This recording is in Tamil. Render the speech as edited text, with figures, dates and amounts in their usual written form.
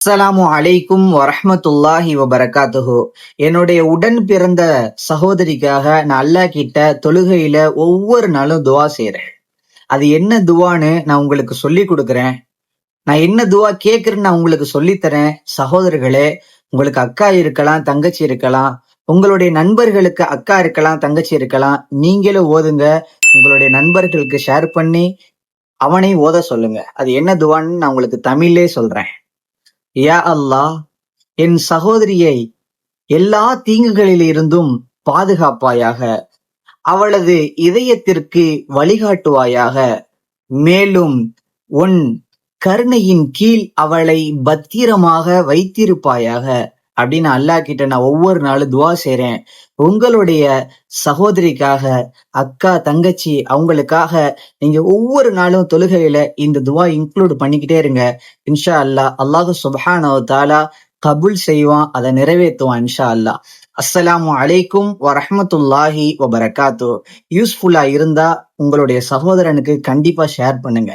அஸ்ஸலாமு அலைக்கும் வரஹ்மத்துல்லாஹி வபரகாத்துஹு. என்னுடைய உடன் பிறந்த சகோதரிக்காக நான் அல்லாஹ் கிட்ட தொழுகையில ஒவ்வொரு நாளும் துவா செய்றேன். அது என்ன துவான்னு நான் உங்களுக்கு சொல்லி கொடுக்கிறேன். நான் என்ன துவா கேட்கிறேன்னு நான் உங்களுக்கு சொல்லித் தரேன். சகோதரர்களே, உங்களுக்கு அக்கா இருக்கலாம், தங்கச்சி இருக்கலாம். உங்களுடைய நண்பர்களுக்கு அக்கா இருக்கலாம், தங்கச்சி இருக்கலாம். நீங்களும் ஓதுங்க. உங்களுடைய நண்பர்களுக்கு ஷேர் பண்ணி அவனை ஓத சொல்லுங்க. அது என்ன துவான்னு நான் உங்களுக்கு தமிழ்லே சொல்றேன். யா அல்லாஹ், என் சகோதரியை எல்லா தீங்குகளிலிருந்தும் பாதுகாப்பாயாக. அவளது இதயத்திற்கு வழிகாட்டுவாயாக. மேலும் உன் கருணையின் கீழ் அவளை பத்திரமாக வைத்திருப்பாயாக அப்படின்னு அல்லாஹ் கிட்ட நான் ஒவ்வொரு நாளும் துவா செய்றேன். உங்களுடைய சகோதரிக்காக, அக்கா, தங்கச்சி அவங்களுக்காக நீங்க ஒவ்வொரு நாளும் தொழுகையில இந்த துவா இன்க்ளூட் பண்ணிக்கிட்டே இருங்க. இன்ஷா அல்லாஹ் அல்லாஹு சுப்ஹானஹு வ தஆலா கபூல் செய்வான், அதை நிறைவேற்றுவான் இன்ஷா அல்லாஹ். அஸ்ஸலாமு அலைக்கும் வரஹ்மத்துல்லாஹி வபரகாத்துஹு. யூஸ்ஃபுல்லா இருந்தா உங்களுடைய சகோதரனுக்கு கண்டிப்பா ஷேர் பண்ணுங்க.